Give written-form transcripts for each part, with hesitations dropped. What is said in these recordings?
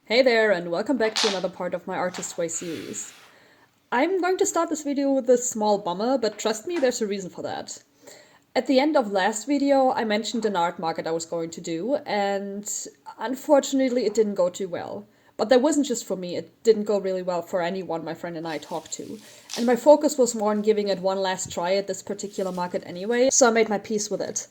Hey there, and welcome back to another part of my Artists Way series. I'm going to start this video with a small bummer, but trust me, there's a reason for that. At the end of last video, I mentioned an art market I was going to do, and unfortunately it didn't go too well. But that wasn't just for me, it didn't go really well for anyone my friend and I talked to. And my focus was more on giving it one last try at this particular market anyway, so I made my peace with it.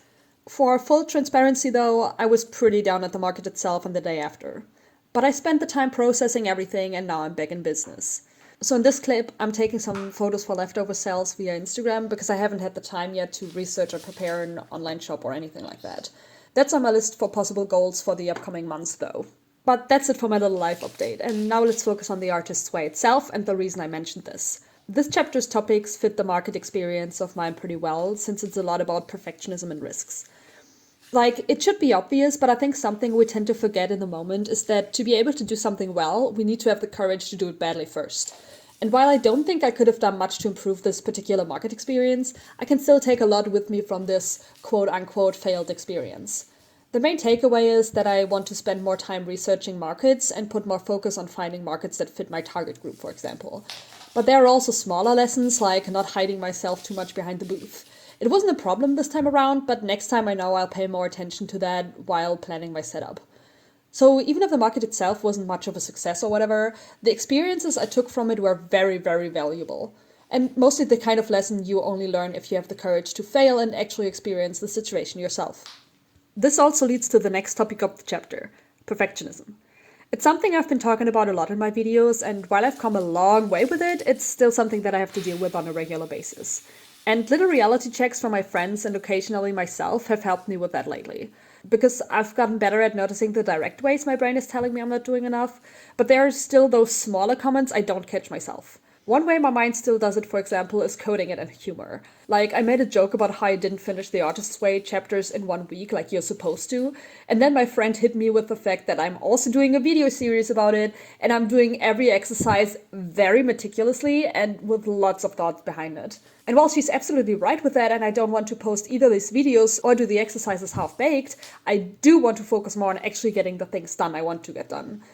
For full transparency though, I was pretty down at the market itself on the day after. But I spent the time processing everything and now I'm back in business. So in this clip, I'm taking some photos for leftover sales via Instagram because I haven't had the time yet to research or prepare an online shop or anything like that. That's on my list for possible goals for the upcoming months though. But that's it for my little life update, and now let's focus on the Artist's Way itself and the reason I mentioned this. This chapter's topics fit the market experience of mine pretty well, since it's a lot about perfectionism and risks. It should be obvious, but I think something we tend to forget in the moment is that to be able to do something well, we need to have the courage to do it badly first. And while I don't think I could have done much to improve this particular market experience, I can still take a lot with me from this quote-unquote failed experience. The main takeaway is that I want to spend more time researching markets and put more focus on finding markets that fit my target group, for example. But there are also smaller lessons, like not hiding myself too much behind the booth. It wasn't a problem this time around, but next time I know I'll pay more attention to that while planning my setup. So even if the market itself wasn't much of a success or whatever, the experiences I took from it were very, very valuable. And mostly the kind of lesson you only learn if you have the courage to fail and actually experience the situation yourself. This also leads to the next topic of the chapter, perfectionism. It's something I've been talking about a lot in my videos, and while I've come a long way with it, it's still something that I have to deal with on a regular basis. And little reality checks from my friends and occasionally myself have helped me with that lately. Because I've gotten better at noticing the direct ways my brain is telling me I'm not doing enough, but there are still those smaller comments I don't catch myself. One way my mind still does it, for example, is coding it in humor. I made a joke about how I didn't finish the Artists Way chapters in 1 week like you're supposed to, and then my friend hit me with the fact that I'm also doing a video series about it, and I'm doing every exercise very meticulously and with lots of thoughts behind it. And while she's absolutely right with that, and I don't want to post either these videos or do the exercises half-baked, I do want to focus more on actually getting the things done I want to get done.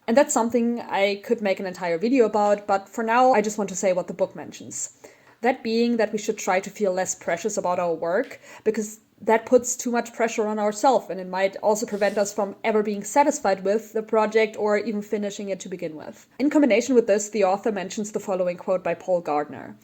And that's something I could make an entire video about, but for now I just want to say what the book mentions. That being that we should try to feel less precious about our work, because that puts too much pressure on ourselves, and it might also prevent us from ever being satisfied with the project or even finishing it to begin with. In combination with this, the author mentions the following quote by Paul Gardner.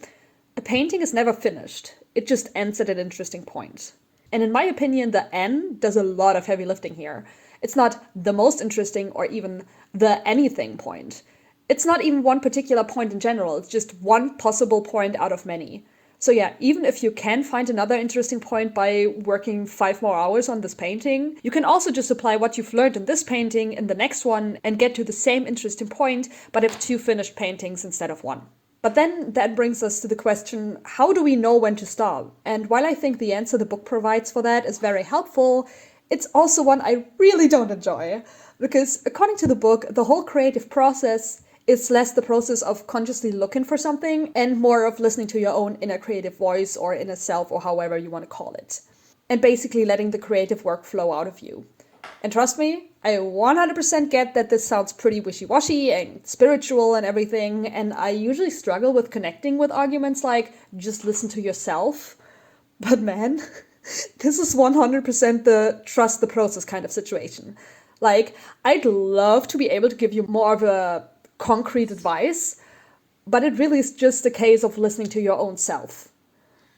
"A painting is never finished, it just ends at an interesting point." And in my opinion, the N does a lot of heavy lifting here. It's not the most interesting or even the anything point. It's not even one particular point in general, it's just one possible point out of many. So yeah, even if you can find another interesting point by working 5 more hours on this painting, you can also just apply what you've learned in this painting in the next one and get to the same interesting point, but have 2 finished paintings instead of 1. But then that brings us to the question, how do we know when to stop? And while I think the answer the book provides for that is very helpful, it's also one I really don't enjoy. Because according to the book, the whole creative process is less the process of consciously looking for something and more of listening to your own inner creative voice or inner self or however you want to call it. And basically letting the creative work flow out of you. And trust me, I 100% get that this sounds pretty wishy-washy and spiritual and everything, and I usually struggle with connecting with arguments like, just listen to yourself. But man, this is 100% the trust the process kind of situation. I'd love to be able to give you more of a concrete advice, but it really is just a case of listening to your own self.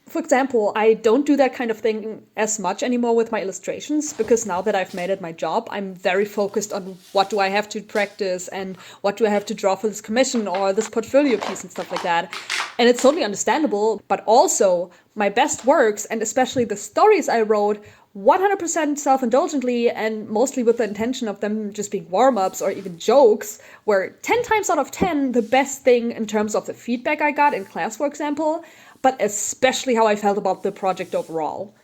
For example, I don't do that kind of thing as much anymore with my illustrations, because now that I've made it my job, I'm very focused on what do I have to practice and what do I have to draw for this commission or this portfolio piece and stuff like that. And it's totally understandable, but also my best works, and especially the stories I wrote, 100% self-indulgently and mostly with the intention of them just being warm-ups or even jokes, were 10 times out of 10 the best thing in terms of the feedback I got in class, for example, but especially how I felt about the project overall.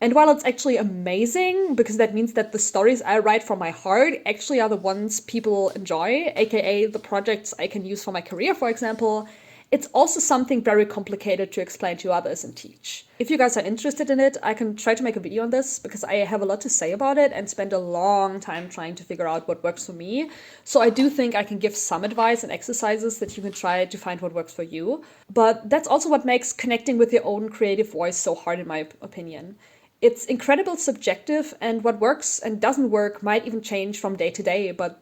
And while it's actually amazing, because that means that the stories I write from my heart actually are the ones people enjoy, aka the projects I can use for my career, for example, It's also something very complicated to explain to others and teach. If you guys are interested in it, I can try to make a video on this because I have a lot to say about it and spend a long time trying to figure out what works for me. So I do think I can give some advice and exercises that you can try to find what works for you. But that's also what makes connecting with your own creative voice so hard, in my opinion. It's incredibly subjective, and what works and doesn't work might even change from day to day, but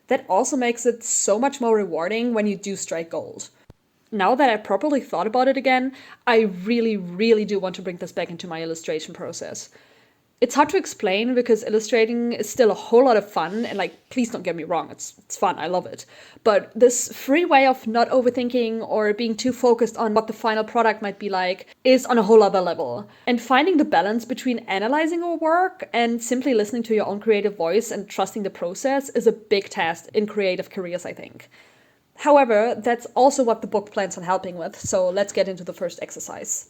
that also makes it so much more rewarding when you do strike gold. Now that I've properly thought about it again, I really do want to bring this back into my illustration process. It's hard to explain because illustrating is still a whole lot of fun, and like, please don't get me wrong, it's fun, I love it. But this free way of not overthinking or being too focused on what the final product might be like is on a whole other level. And finding the balance between analyzing your work and simply listening to your own creative voice and trusting the process is a big task in creative careers, I think. However, that's also what the book plans on helping with, so let's get into the first exercise.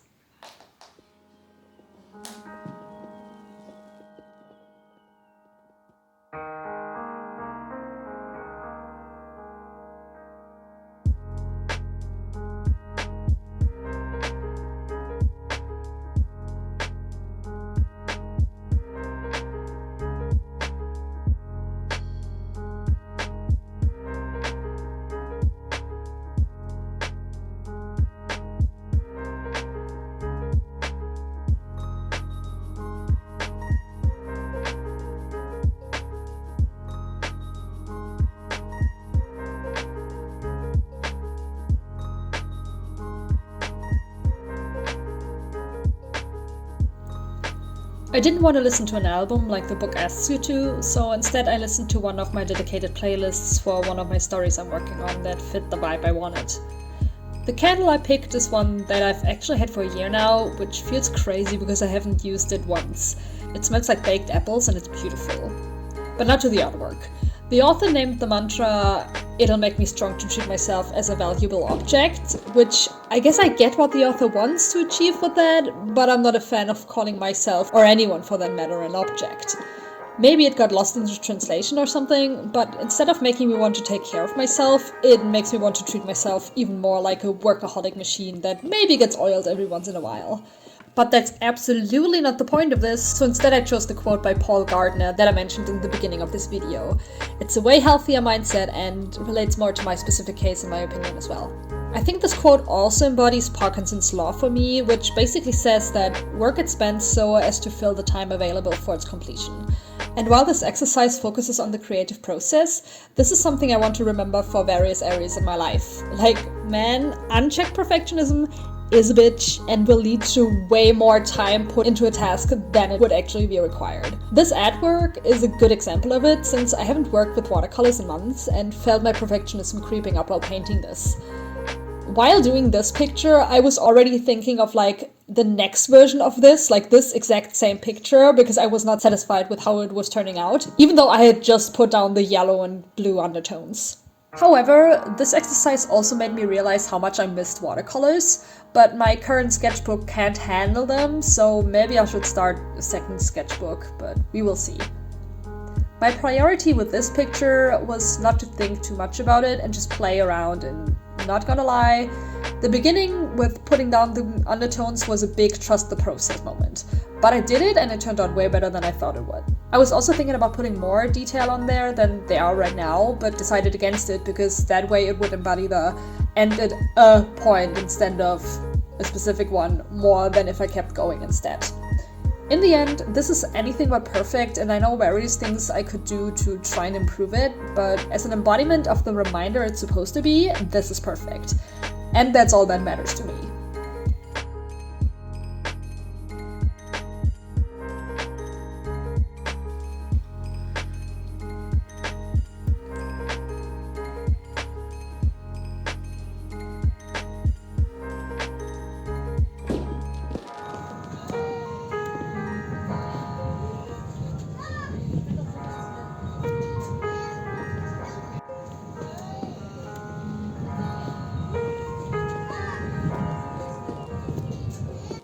I didn't want to listen to an album like the book asks you to, so instead I listened to one of my dedicated playlists for one of my stories I'm working on that fit the vibe I wanted. The candle I picked is one that I've actually had for a year now, which feels crazy because I haven't used it once. It smells like baked apples and it's beautiful. But not to the artwork. The author named the mantra, "It'll make me strong to treat myself as a valuable object," which I guess I get what the author wants to achieve with that, but I'm not a fan of calling myself, or anyone for that matter, an object. Maybe it got lost in the translation or something, but instead of making me want to take care of myself, it makes me want to treat myself even more like a workaholic machine that maybe gets oiled every once in a while. But that's absolutely not the point of this, so instead I chose the quote by Paul Gardner that I mentioned in the beginning of this video. It's a way healthier mindset and relates more to my specific case in my opinion as well. I think this quote also embodies Parkinson's law for me, which basically says that work gets spent so as to fill the time available for its completion. And while this exercise focuses on the creative process, this is something I want to remember for various areas in my life. Like, man, unchecked perfectionism is a bitch and will lead to way more time put into a task than it would actually be required. This artwork is a good example of it, since I haven't worked with watercolors in months and felt my perfectionism creeping up while painting this. While doing this picture, I was already thinking of like the next version of this, like this exact same picture, because I was not satisfied with how it was turning out, even though I had just put down the yellow and blue undertones. However, this exercise also made me realize how much I missed watercolors, but my current sketchbook can't handle them, so maybe I should start a second sketchbook, but we will see. My priority with this picture was not to think too much about it and just play around, and not gonna lie, the beginning with putting down the undertones was a big trust the process moment. But I did it and it turned out way better than I thought it would. I was also thinking about putting more detail on there than they are right now, but decided against it because that way it would embody the end at a point instead of a specific one more than if I kept going instead. In the end, this is anything but perfect, and I know various things I could do to try and improve it, but as an embodiment of the reminder it's supposed to be, this is perfect. And that's all that matters to me.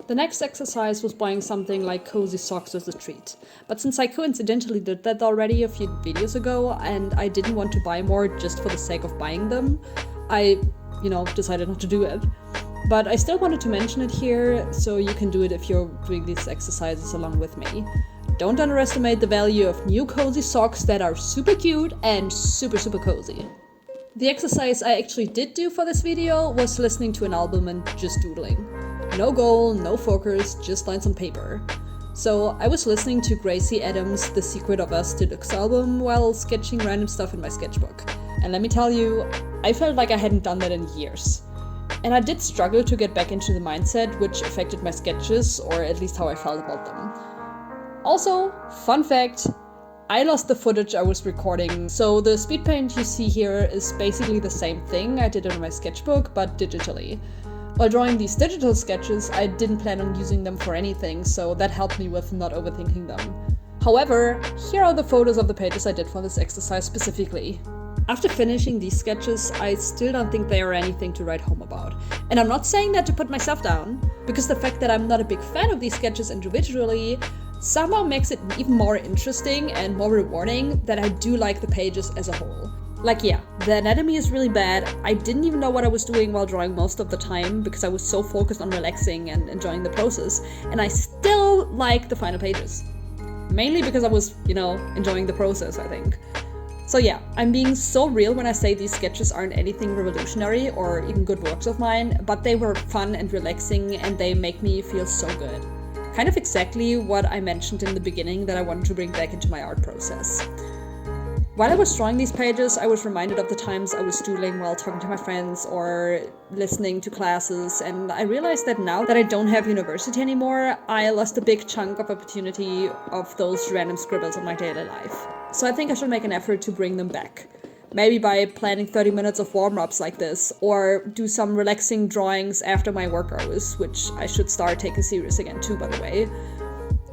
The next exercise was buying something like cozy socks as a treat. But since I coincidentally did that already a few videos ago and I didn't want to buy more just for the sake of buying them, I decided not to do it. But I still wanted to mention it here, so you can do it if you're doing these exercises along with me. Don't underestimate the value of new cozy socks that are super cute and super cozy. The exercise I actually did do for this video was listening to an album and just doodling. No goal, no focus, just lines on paper. So I was listening to Gracie Adams' The Secret of Us Deluxe album while sketching random stuff in my sketchbook. And let me tell you, I felt like I hadn't done that in years. And I did struggle to get back into the mindset, which affected my sketches, or at least how I felt about them. Also, fun fact, I lost the footage I was recording, so the speed paint you see here is basically the same thing I did in my sketchbook, but digitally. While drawing these digital sketches, I didn't plan on using them for anything, so that helped me with not overthinking them. However, here are the photos of the pages I did for this exercise specifically. After finishing these sketches, I still don't think they are anything to write home about. And I'm not saying that to put myself down, because the fact that I'm not a big fan of these sketches individually somehow makes it even more interesting and more rewarding that I do like the pages as a whole. Like, yeah, the anatomy is really bad. I didn't even know what I was doing while drawing most of the time because I was so focused on relaxing and enjoying the process, and I still like the final pages. Mainly because I was, enjoying the process, I think. So yeah, I'm being so real when I say these sketches aren't anything revolutionary or even good works of mine, but they were fun and relaxing and they make me feel so good. Kind of exactly what I mentioned in the beginning that I wanted to bring back into my art process. While I was drawing these pages, I was reminded of the times I was doodling while talking to my friends or listening to classes, and I realized that now that I don't have university anymore, I lost a big chunk of opportunity of those random scribbles in my daily life. So I think I should make an effort to bring them back. Maybe by planning 30 minutes of warm-ups like this, or do some relaxing drawings after my work hours, which I should start taking serious again too, by the way.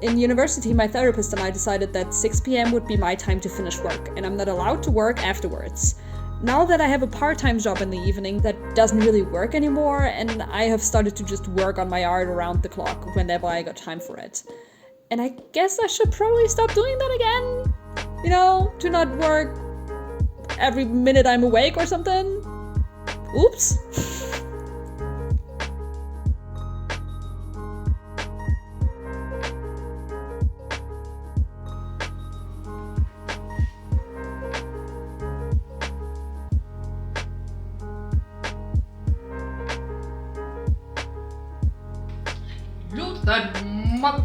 In university, my therapist and I decided that 6 p.m. would be my time to finish work, and I'm not allowed to work afterwards. Now that I have a part-time job in the evening, that doesn't really work anymore, and I have started to just work on my art around the clock whenever I got time for it. And I guess I should probably stop doing that again? To not work every minute I'm awake or something? Oops. Look that mother.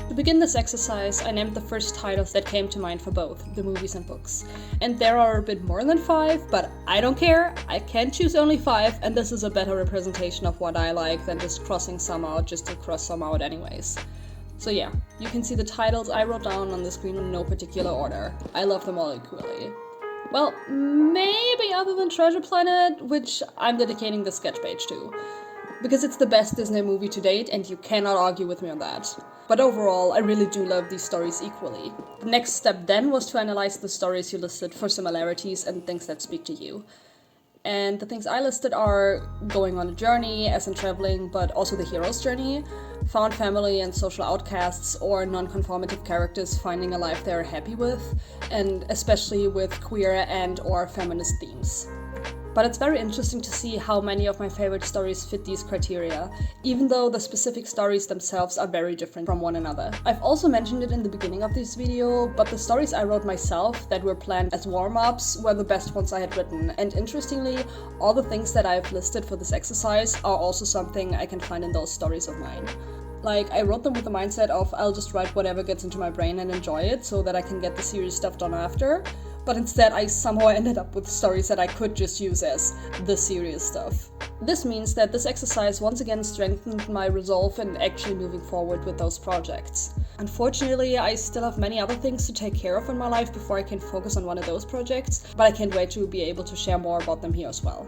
To begin this exercise, I named the first titles that came to mind for both, the movies and books. And there are a bit more than 5, but I don't care, I can choose only 5, and this is a better representation of what I like than just crossing some out just to cross some out anyways. So yeah, you can see the titles I wrote down on the screen in no particular order. I love them all equally. Well, maybe other than Treasure Planet, which I'm dedicating the sketch page to. Because it's the best Disney movie to date, and you cannot argue with me on that. But overall, I really do love these stories equally. The next step then was to analyze the stories you listed for similarities and things that speak to you. And the things I listed are going on a journey, as in traveling, but also the hero's journey, found family and social outcasts, or non-conformative characters finding a life they're happy with, and especially with queer and or feminist themes. But it's very interesting to see how many of my favorite stories fit these criteria, even though the specific stories themselves are very different from one another. I've also mentioned it in the beginning of this video, but the stories I wrote myself that were planned as warm-ups were the best ones I had written, and interestingly, all the things that I've listed for this exercise are also something I can find in those stories of mine. Like, I wrote them with the mindset of I'll just write whatever gets into my brain and enjoy it so that I can get the serious stuff done after. But instead I somehow ended up with stories that I could just use as the serious stuff. This means that this exercise once again strengthened my resolve in actually moving forward with those projects. Unfortunately, I still have many other things to take care of in my life before I can focus on one of those projects, but I can't wait to be able to share more about them here as well.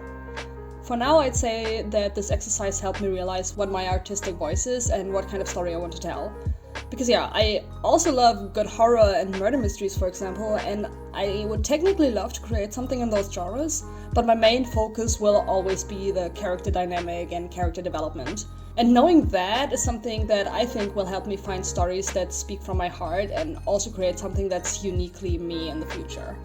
For now, I'd say that this exercise helped me realize what my artistic voice is and what kind of story I want to tell. Because yeah, I also love good horror and murder mysteries, for example, and I would technically love to create something in those genres, but my main focus will always be the character dynamic and character development. And knowing that is something that I think will help me find stories that speak from my heart and also create something that's uniquely me in the future.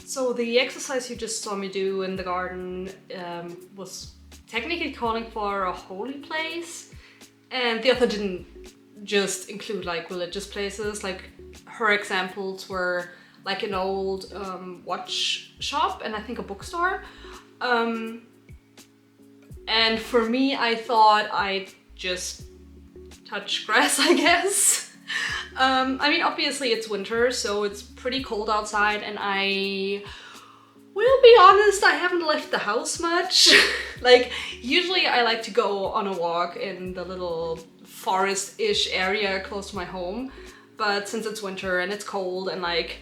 So the exercise you just saw me do in the garden was technically calling for a holy place, and the author didn't just include like religious places. Like her examples were like an old watch shop and I think a bookstore. And for me, I thought I'd just touch grass, I guess. I mean, obviously it's winter, so it's pretty cold outside, and I will be honest, I haven't left the house much. Like, usually I like to go on a walk in the little forest-ish area close to my home, but since it's winter and it's cold and like,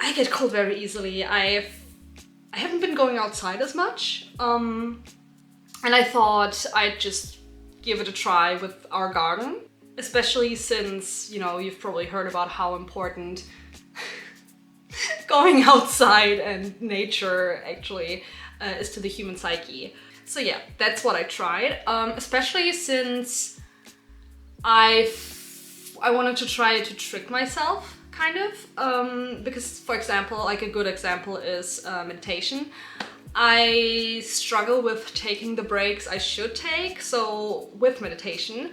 I get cold very easily, I haven't been going outside as much, and I thought I'd just give it a try with our garden. Especially since, you know, you've probably heard about how important going outside and nature actually is to the human psyche. So yeah, that's what I tried. Especially since I wanted to try to trick myself, kind of. Because, for example, like a good example is meditation. I struggle with taking the breaks I should take. So with meditation,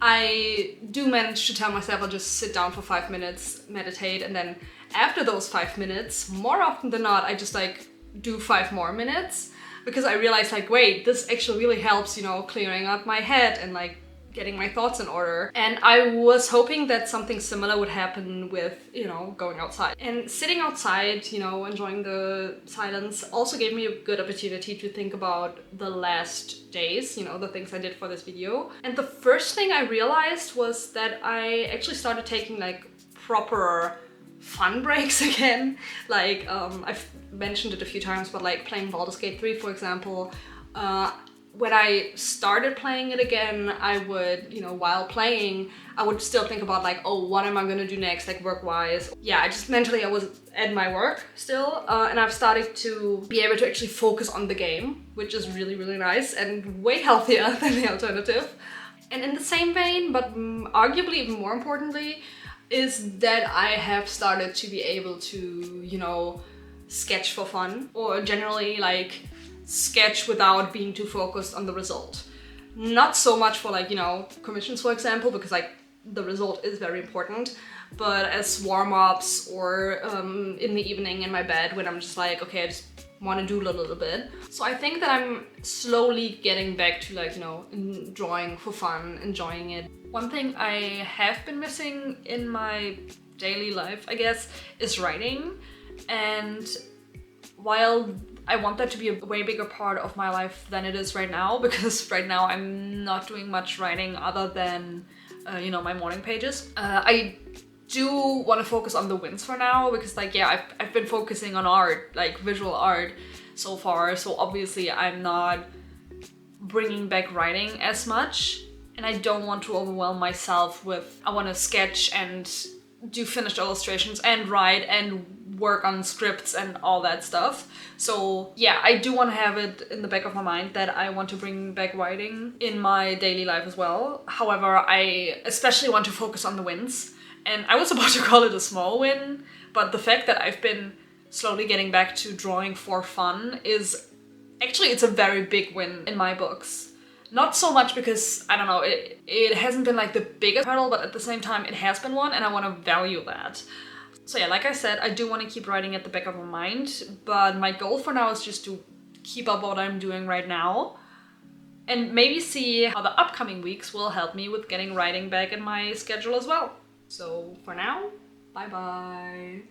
I do manage to tell myself I'll just sit down for 5 minutes, meditate, and then after those 5 minutes, more often than not, I just like do 5 more minutes, because I realize like, wait, this actually really helps, you know, clearing up my head and like getting my thoughts in order. And I was hoping that something similar would happen with, you know, going outside. And sitting outside, you know, enjoying the silence also gave me a good opportunity to think about the last days, you know, the things I did for this video. And the first thing I realized was that I actually started taking like proper fun breaks again. Like, I've mentioned it a few times, but like playing Baldur's Gate 3, for example, when I started playing it again, I would, you know, while playing, I would still think about like, oh, what am I gonna do next, like work-wise? Yeah, I just mentally, I was at my work still, and I've started to be able to actually focus on the game, which is really, really nice and way healthier than the alternative. And in the same vein, but arguably even more importantly, is that I have started to be able to, you know, sketch for fun, or generally like sketch without being too focused on the result. Not so much for like, you know, commissions, for example, because like the result is very important, but as warm-ups or in the evening in my bed when I'm just like, okay, I just want to doodle a little bit. So I think that I'm slowly getting back to like, you know, drawing for fun, enjoying it. One thing I have been missing in my daily life, I guess, is writing. And while I want that to be a way bigger part of my life than it is right now, because right now I'm not doing much writing other than, you know, my morning pages. I do want to focus on the wins for now, because like, yeah, I've been focusing on art, like visual art so far, so obviously I'm not bringing back writing as much, and I don't want to overwhelm myself with, I want to sketch and do finished illustrations and write and work on scripts and all that stuff. So yeah, I do want to have it in the back of my mind that I want to bring back writing in my daily life as well. However, I especially want to focus on the wins. And I was about to call it a small win, but the fact that I've been slowly getting back to drawing for fun is actually, it's a very big win in my books. Not so much because, I don't know, it hasn't been like the biggest hurdle, but at the same time it has been one, and I want to value that. So yeah, like I said, I do want to keep writing at the back of my mind, but my goal for now is just to keep up what I'm doing right now and maybe see how the upcoming weeks will help me with getting writing back in my schedule as well. So for now, bye bye.